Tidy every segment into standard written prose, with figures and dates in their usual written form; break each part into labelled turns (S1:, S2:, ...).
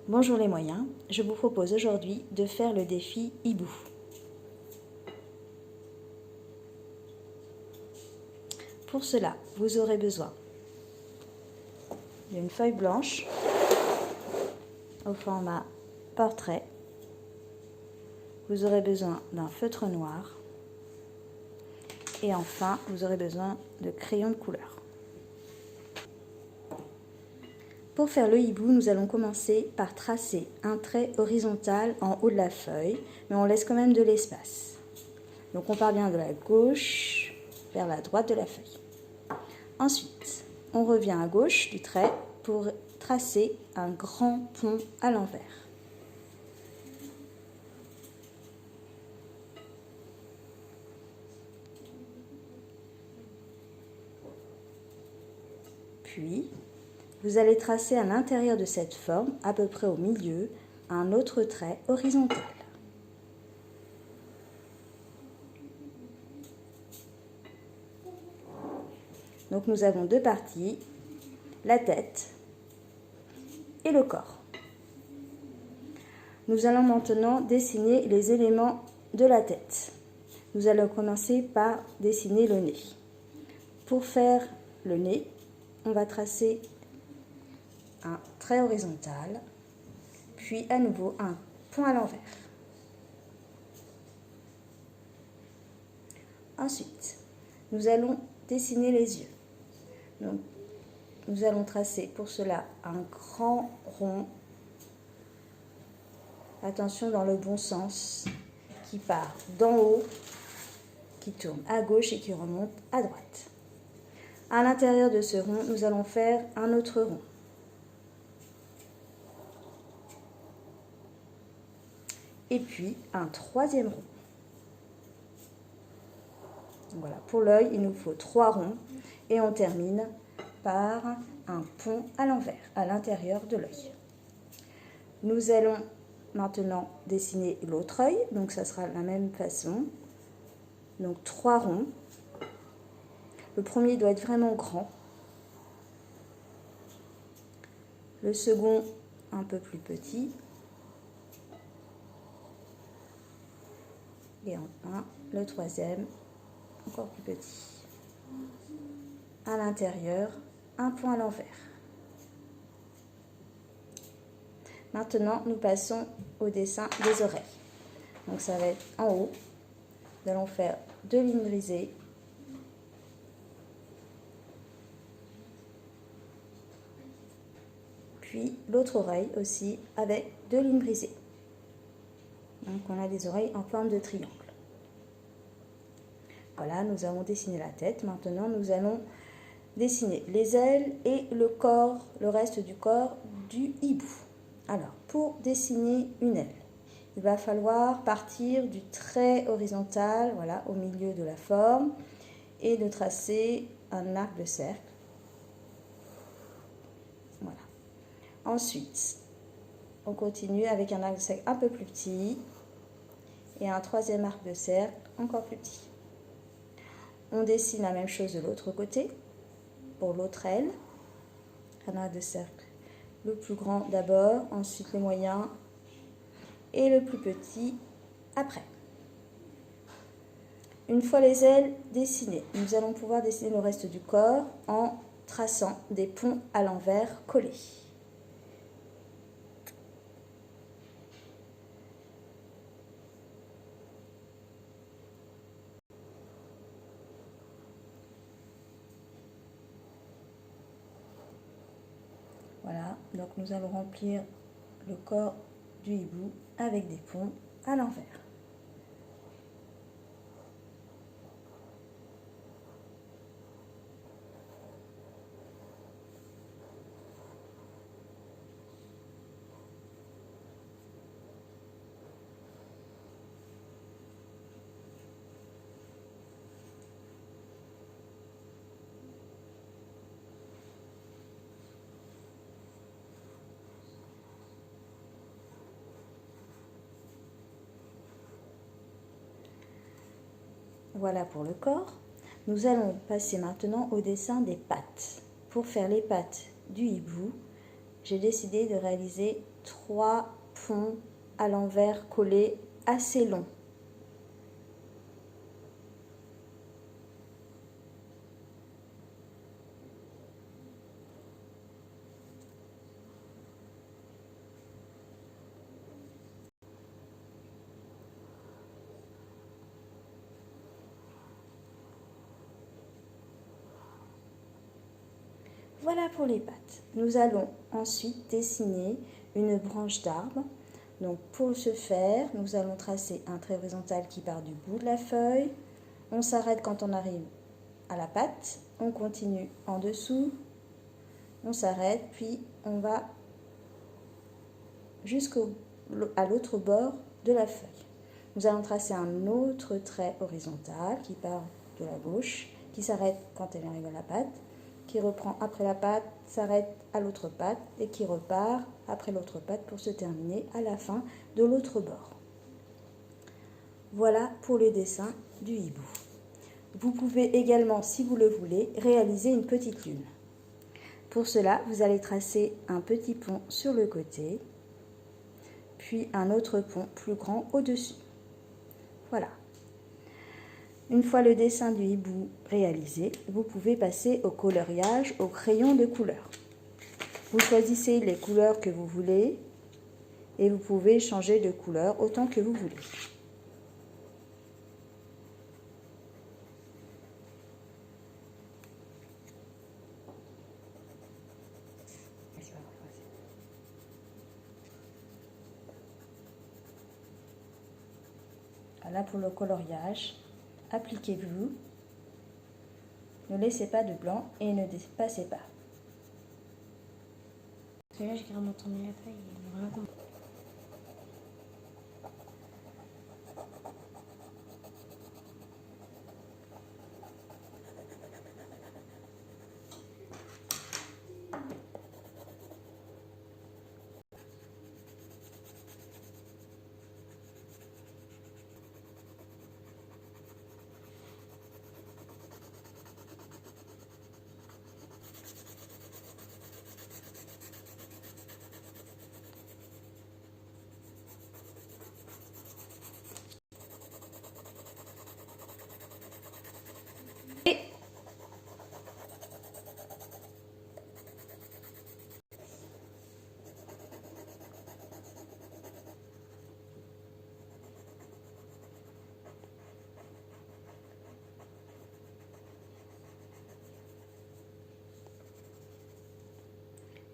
S1: Bonjour les moyens, je vous propose aujourd'hui de faire le défi hibou. Pour cela, vous aurez besoin d'une feuille blanche au format portrait. Vous aurez besoin d'un feutre noir et enfin, vous aurez besoin de crayons de couleur. Pour faire le hibou, nous allons commencer par tracer un trait horizontal en haut de la feuille, mais on laisse quand même de l'espace. Donc on part bien de la gauche vers la droite de la feuille. Ensuite, on revient à gauche du trait pour tracer un grand pont à l'envers. Puis, vous allez tracer à l'intérieur de cette forme, à peu près au milieu, un autre trait horizontal. Donc nous avons deux parties, la tête et le corps. Nous allons maintenant dessiner les éléments de la tête. Nous allons commencer par dessiner le nez. Pour faire le nez, on va tracer un trait horizontal, puis à nouveau un pont à l'envers. Ensuite, nous allons dessiner les yeux. Donc, nous allons tracer pour cela un grand rond. Attention dans le bon sens, qui part d'en haut, qui tourne à gauche et qui remonte à droite. À l'intérieur de ce rond, nous allons faire un autre rond. Et puis un troisième rond. Voilà, pour l'œil, il nous faut 3 ronds et on termine par un pont à l'envers, à l'intérieur de l'œil. Nous allons maintenant dessiner l'autre œil, donc ça sera la même façon. Donc 3 ronds. Le premier doit être vraiment grand. Le second un peu plus petit. Et enfin le troisième encore plus petit. À l'intérieur, un pont à l'envers. Maintenant, nous passons au dessin des oreilles. Donc ça va être en haut. Nous allons faire 2 lignes brisées. Puis l'autre oreille aussi avec 2 lignes brisées. Donc on a des oreilles en forme de triangle. Voilà, nous avons dessiné la tête. Maintenant, nous allons dessiner les ailes et le corps, le reste du corps du hibou. Alors, pour dessiner une aile, il va falloir partir du trait horizontal, voilà, au milieu de la forme, et de tracer un arc de cercle. Voilà. Ensuite, on continue avec un arc de cercle un peu plus petit et un troisième arc de cercle encore plus petit. On dessine la même chose de l'autre côté, pour l'autre aile. Un arc de cercle le plus grand d'abord, ensuite le moyen et le plus petit après. Une fois les ailes dessinées, nous allons pouvoir dessiner le reste du corps en traçant des ponts à l'envers collés. Voilà, donc nous allons remplir le corps du hibou avec des ponts à l'envers. Voilà pour le corps. Nous allons passer maintenant au dessin des pattes. Pour faire les pattes du hibou, j'ai décidé de réaliser 3 ponts à l'envers collés assez longs. Voilà pour les pattes. Nous allons ensuite dessiner une branche d'arbre. Donc pour ce faire, nous allons tracer un trait horizontal qui part du bout de la feuille. On s'arrête quand on arrive à la patte. On continue en dessous. On s'arrête, puis on va jusqu'à l'autre bord de la feuille. Nous allons tracer un autre trait horizontal qui part de la gauche, qui s'arrête quand elle arrive à la patte, qui reprend après la patte, s'arrête à l'autre patte et qui repart après l'autre patte pour se terminer à la fin de l'autre bord. Voilà pour le dessin du hibou. Vous pouvez également, si vous le voulez, réaliser une petite lune. Pour cela, vous allez tracer un petit pont sur le côté, puis un autre pont plus grand au-dessus. Voilà. Une fois le dessin du hibou réalisé, vous pouvez passer au coloriage au crayon de couleur. Vous choisissez les couleurs que vous voulez et vous pouvez changer de couleur autant que vous voulez. Voilà pour le coloriage. Appliquez-vous. Ne laissez pas de blanc et ne dépassez pas.
S2: Parce que là, j'ai carrément tourné la feuille et on n'a rien compris.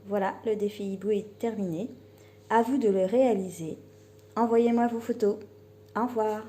S1: Voilà, le défi hibou est terminé. À vous de le réaliser. Envoyez-moi vos photos. Au revoir.